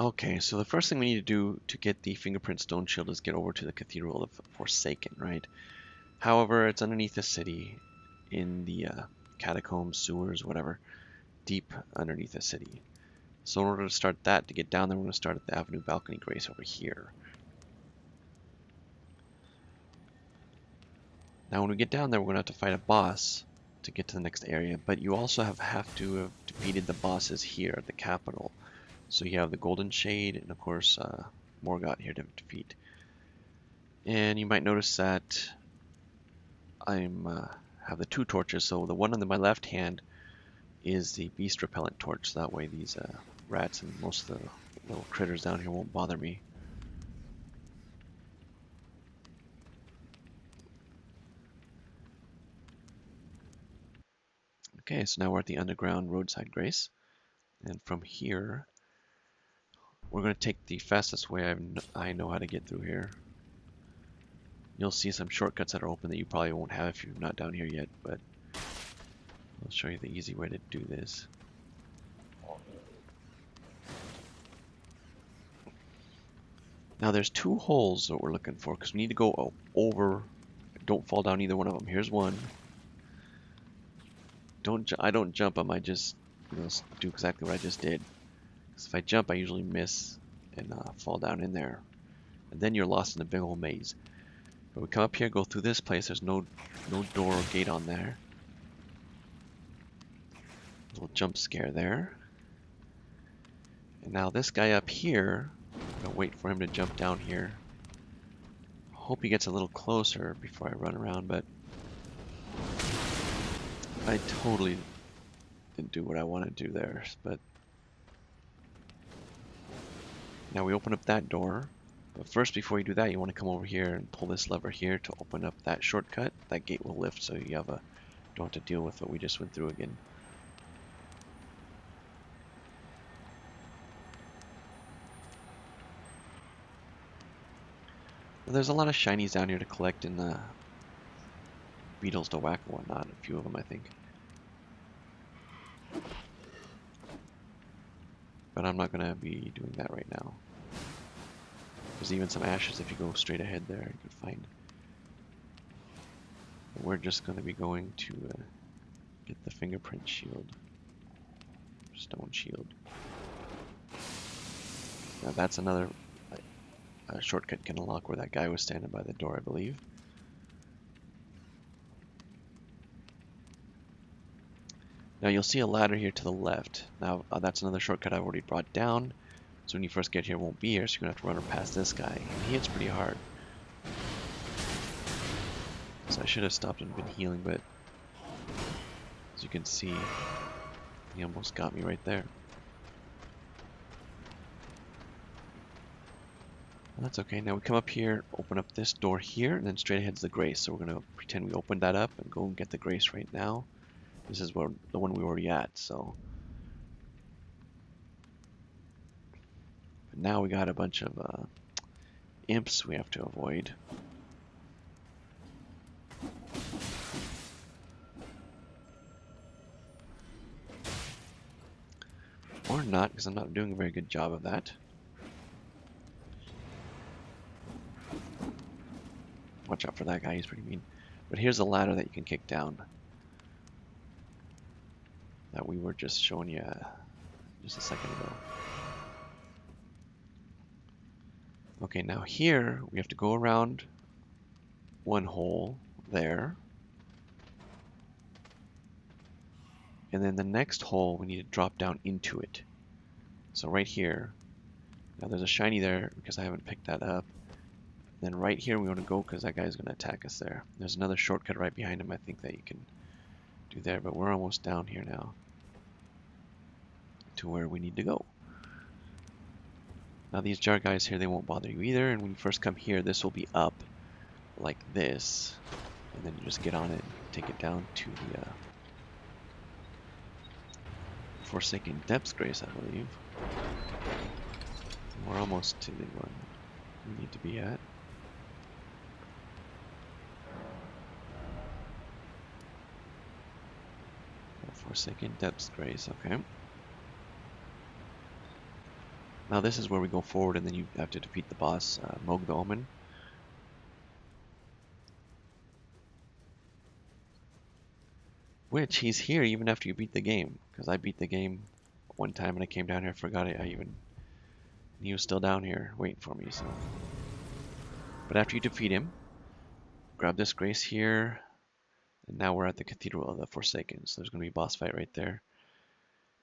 Okay, so the first thing we need to do to get the Fingerprint Stone Shield is get over to the Cathedral of Forsaken, right? However, it's underneath the city, in the catacombs, sewers, whatever, deep underneath the city. So in order to start that, to get down there, we're going to start at the Avenue Balcony Grace over here. Now when we get down there, we're going to have to fight a boss to get to the next area, but you also have to have defeated the bosses here at the capital. So you have the Golden Shade and of course Morgott here to defeat. And you might notice that I'm have the two torches. So the one on my left hand is the beast repellent torch. So that way these rats and most of the little critters down here won't bother me. Okay, so now we're at the underground Roadside Grace. And from here, we're going to take the fastest way I know how to get through here. You'll see some shortcuts that are open that you probably won't have if you're not down here yet, but I'll show you the easy way to do this. Now there's two holes that we're looking for because we need to go over. Don't fall down either one of them. Here's one. I don't jump them. I just do exactly what I just did. Because if I jump, I usually miss and fall down in there, and then you're lost in a big old maze. But we come up here, go through this place. There's no door or gate on there. Little jump scare there. And now this guy up here, I'm gonna wait for him to jump down here. Hope he gets a little closer before I run around, but I totally didn't do what I want to do there. But now we open up that door. But first, before you do that, you want to come over here and pull this lever here to open up that shortcut. That gate will lift, so you don't have to deal with what we just went through again. Well, there's a lot of shinies down here to collect and the beetles to whack and whatnot. A few of them, I think. But I'm not going to be doing that right now. There's even some ashes if you go straight ahead there, you can find. But we're just going to be going to get the fingerprint shield. Stone shield. Now that's another shortcut can unlock where that guy was standing by the door, I believe. Now you'll see a ladder here to the left. Now that's another shortcut I've already brought down. So when you first get here, it won't be here, so you're going to have to run past this guy. And he hits pretty hard. So I should have stopped and been healing, but as you can see, he almost got me right there. Well, that's okay. Now we come up here, open up this door here, and then straight ahead's the Grace. So we're going to pretend we opened that up and go and get the Grace right now. This is where the one we were already at, so. But now we got a bunch of imps we have to avoid. Or not, because I'm not doing a very good job of that. Watch out for that guy, he's pretty mean. But here's a ladder that you can kick down. That we were just showing you just a second ago. Okay, now here we have to go around one hole there. And then the next hole we need to drop down into it. So right here, now there's a shiny there because I haven't picked that up. Then right here we want to go because that guy's going to attack us there. There's another shortcut right behind him I think that you can do there, but we're almost down here now to where we need to go. Now these jar guys here, they won't bother you either, and when you first come here, this will be up like this, and then you just get on it and take it down to the Forsaken Depths Grace, I believe. We're almost to the one we need to be at. Forsaken Depths Grace, okay. Now this is where we go forward, and then you have to defeat the boss, Moog the Omen. Which, he's here even after you beat the game. Because I beat the game one time and I came down here, forgot it. He was still down here waiting for me, so. But after you defeat him, grab this Grace here, and now we're at the Cathedral of the Forsaken. So there's going to be a boss fight right there.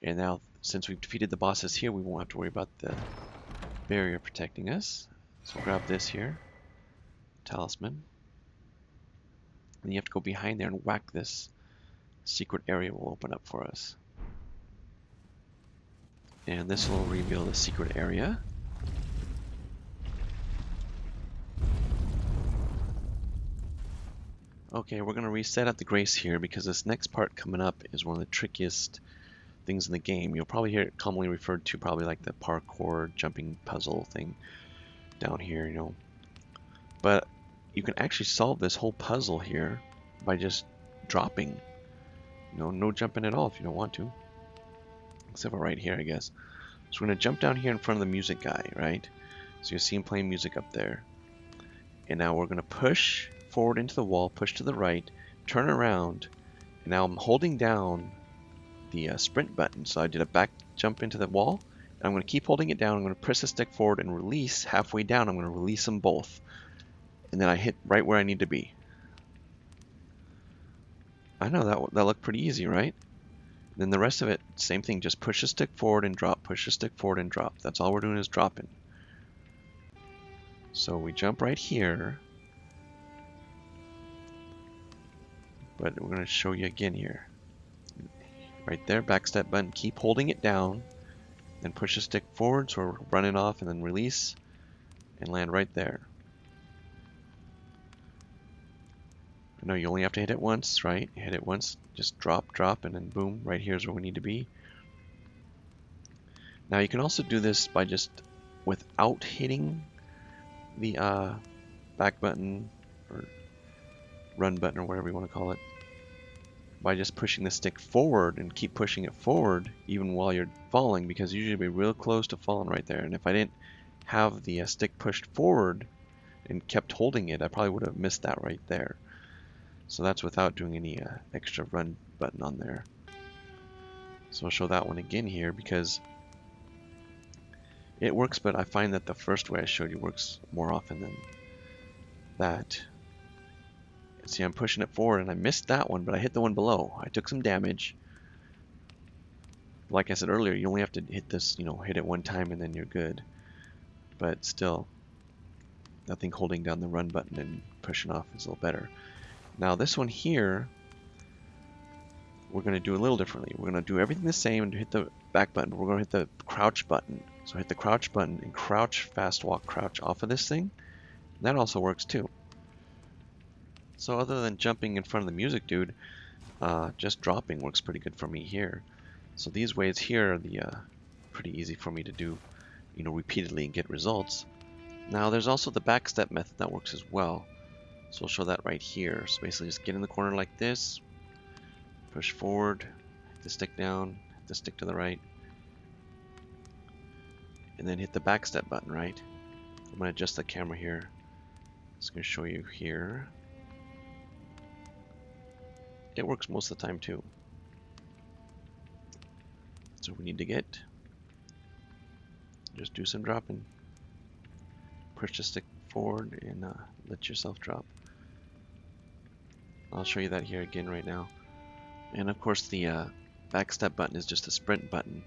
And now, since we've defeated the bosses here, we won't have to worry about the barrier protecting us. So grab this here, Talisman. And you have to go behind there and whack this. Secret area will open up for us. And this will reveal the secret area. Okay, we're going to reset at the Grace here because this next part coming up is one of the trickiest things in the game. You'll probably hear it commonly referred to probably like the parkour jumping puzzle thing down here, you know. But you can actually solve this whole puzzle here by just dropping. You know, no jumping at all if you don't want to. Except for right here, I guess. So we're going to jump down here in front of the music guy, right? So you see him playing music up there. And now we're going to push forward into the wall, push to the right, turn around, and now I'm holding down the sprint button. So I did a back jump into the wall, and I'm going to keep holding it down. I'm going to press the stick forward and release halfway down. I'm going to release them both. And then I hit right where I need to be. I know that looked pretty easy, right? And then the rest of it, same thing, just push the stick forward and drop, push the stick forward and drop. That's all we're doing is dropping. So we jump right here. But we're going to show you again here. Right there, back step button, keep holding it down, then push the stick forward so we're running off, and then release and land right there. I know you only have to hit it once, right? Hit it once, just drop, drop, and then boom, right here is where we need to be. Now you can also do this by just without hitting the back button or run button or whatever you want to call it, by just pushing the stick forward and keep pushing it forward even while you're falling, because usually you'll be real close to falling right there. And if I didn't have the stick pushed forward and kept holding it, I probably would have missed that right there. So that's without doing any extra run button on there. So I'll show that one again here because it works, but I find that the first way I showed you works more often than that. See, I'm pushing it forward and I missed that one, but I hit the one below. I took some damage. Like I said earlier, you only have to hit this, you know, hit it one time and then you're good. But still, I think holding down the run button and pushing off is a little better. Now this one here, we're going to do a little differently. We're going to do everything the same and hit the back button, but we're going to hit the crouch button. So hit the crouch button and crouch, fast walk, crouch off of this thing. That also works too. So other than jumping in front of the music dude, just dropping works pretty good for me here. So these ways here are the pretty easy for me to do, you know, repeatedly and get results. Now there's also the backstep method that works as well. So I'll show that right here. So basically just get in the corner like this, push forward, hit the stick down, hit the stick to the right, and then hit the backstep button, right? I'm going to adjust the camera here. It's going to show you here. It works most of the time too. So we need to get, just do some dropping. Push the stick forward and let yourself drop. I'll show you that here again right now. And of course the backstep button is just a sprint button,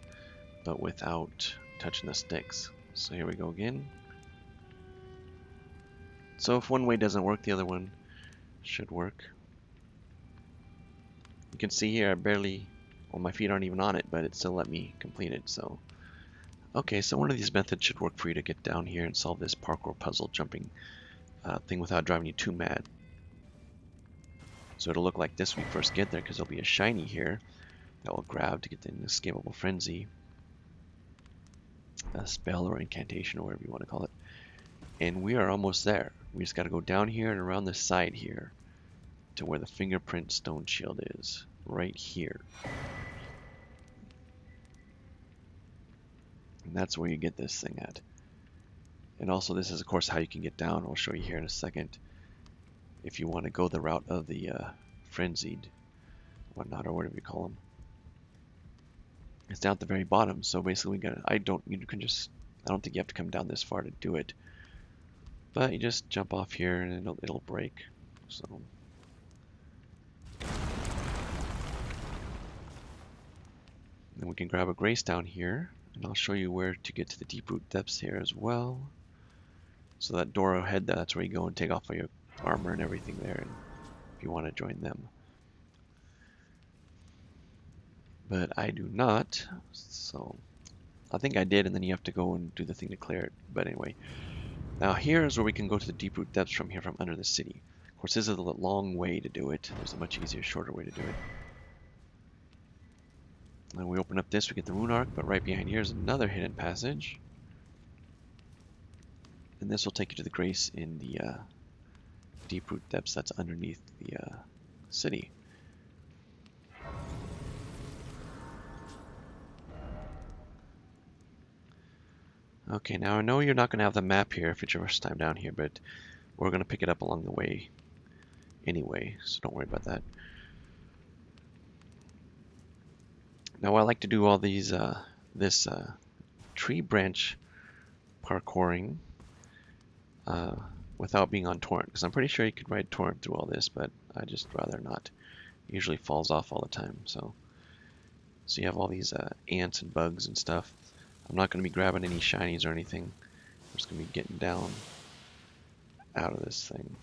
but without touching the sticks. So here we go again. So if one way doesn't work, the other one should work. You can see here I barely, well, my feet aren't even on it, but it still let me complete it. So okay, so one of these methods should work for you to get down here and solve this parkour puzzle jumping thing without driving you too mad. So it'll look like this when you first get there, because there'll be a shiny here that will grab to get the inescapable frenzy, a spell or incantation or whatever you want to call it. And we are almost there. We just got to go down here and around the side here to where the fingerprint stone shield is, right here. And that's where you get this thing at. And also this is of course how you can get down. I'll show you here in a second. If you want to go the route of the Frenzied, whatnot, or whatever you call them. It's down at the very bottom, so basically I don't think you have to come down this far to do it. But you just jump off here and it'll break. So then we can grab a Grace down here, and I'll show you where to get to the Deeproot depths here as well. So that door ahead, that's where you go and take off all your armor and everything there, and if you want to join them. But I do not, so I think I did, and then you have to go and do the thing to clear it. But anyway, now here is where we can go to the Deeproot depths from here, from under the city. Of course, this is a long way to do it. There's a much easier, shorter way to do it. And we open up this, we get the rune arc, but right behind here is another hidden passage. And this will take you to the Grace in the Deeproot depths that's underneath the city. Okay, now I know you're not going to have the map here if it's your first time down here, but we're going to pick it up along the way anyway, so don't worry about that. Now I like to do all these this tree branch parkouring without being on torrent, because I'm pretty sure you could ride torrent through all this, but I just rather not. It usually falls off all the time. So you have all these ants and bugs and stuff. I'm not going to be grabbing any shinies or anything. I'm just going to be getting down out of this thing.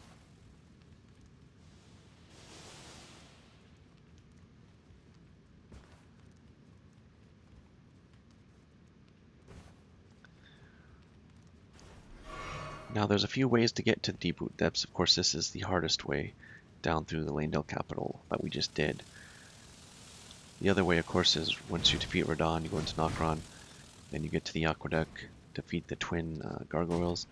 Now there's a few ways to get to the Deeproot depths. Of course, this is the hardest way down through the Leyndell capital that we just did. The other way, of course, is once you defeat Radon, you go into Nokron, then you get to the aqueduct, defeat the twin gargoyles,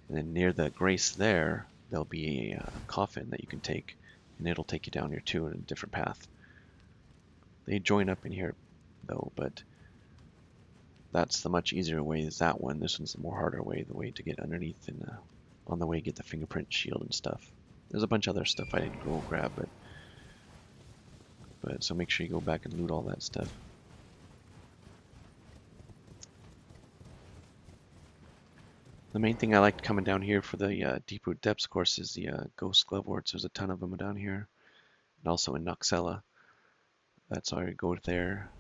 and then near the Grace there'll be a coffin that you can take, and it'll take you down here too in a different path. They join up in here though, but that's the much easier way is that one. This one's the more harder way, the way to get underneath and on the way get the fingerprint shield and stuff. There's a bunch of other stuff I didn't go grab, but so make sure you go back and loot all that stuff. The main thing I liked coming down here for the Deeproot depths, of course, is the ghost gloveworts. There's a ton of them down here, and also in Nokstella. That's how you go there.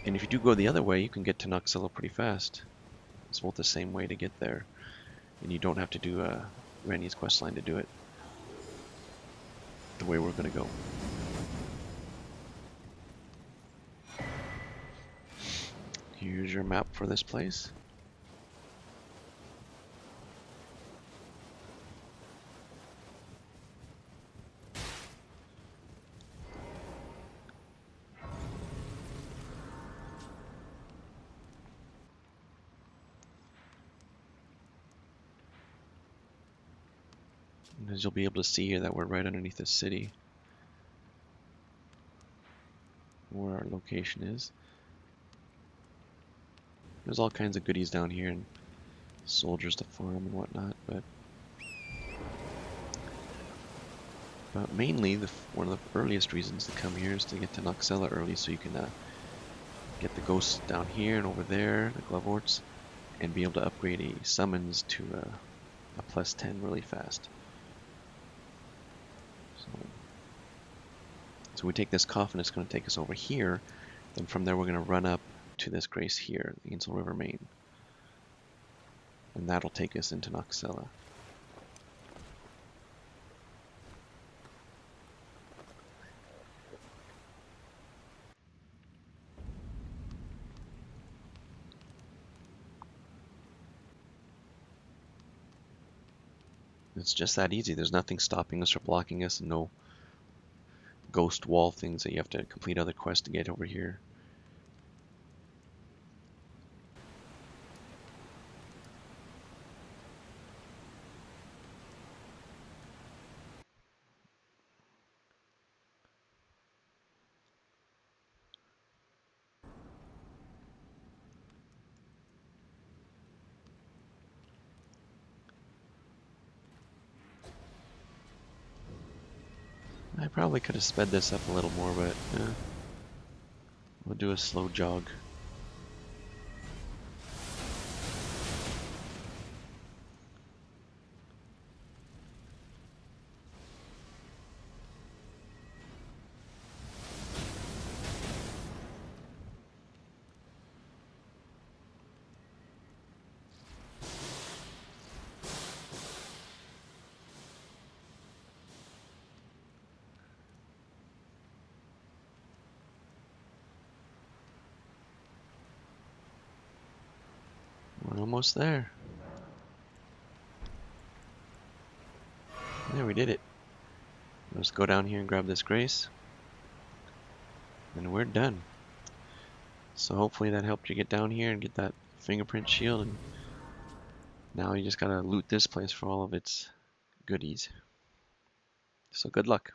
And if you do go the other way, you can get to Nokstella pretty fast. It's both the same way to get there, and you don't have to do Randy's questline to do it the way we're going to go. Here's your map for this place. And as you'll be able to see here that we're right underneath the city where our location is. There's all kinds of goodies down here and soldiers to farm and whatnot, but mainly one of the earliest reasons to come here is to get to Nokstella early, so you can get the ghosts down here and over there, the gloveworts, and be able to upgrade a summons to a +10 really fast. So we take this coffin, it's going to take us over here, then from there we're going to run up to this Grace here, the Ainsel River main. And that'll take us into Nokstella. It's just that easy. There's nothing stopping us or blocking us, and no ghost wall things that you have to complete other quests to get over here. probably could have sped this up a little more, but we'll do a slow jog. We're almost there. Yeah, we did it. Let's go down here and grab this Grace. And we're done. So hopefully that helped you get down here and get that fingerprint shield. And now you just gotta loot this place for all of its goodies. So good luck.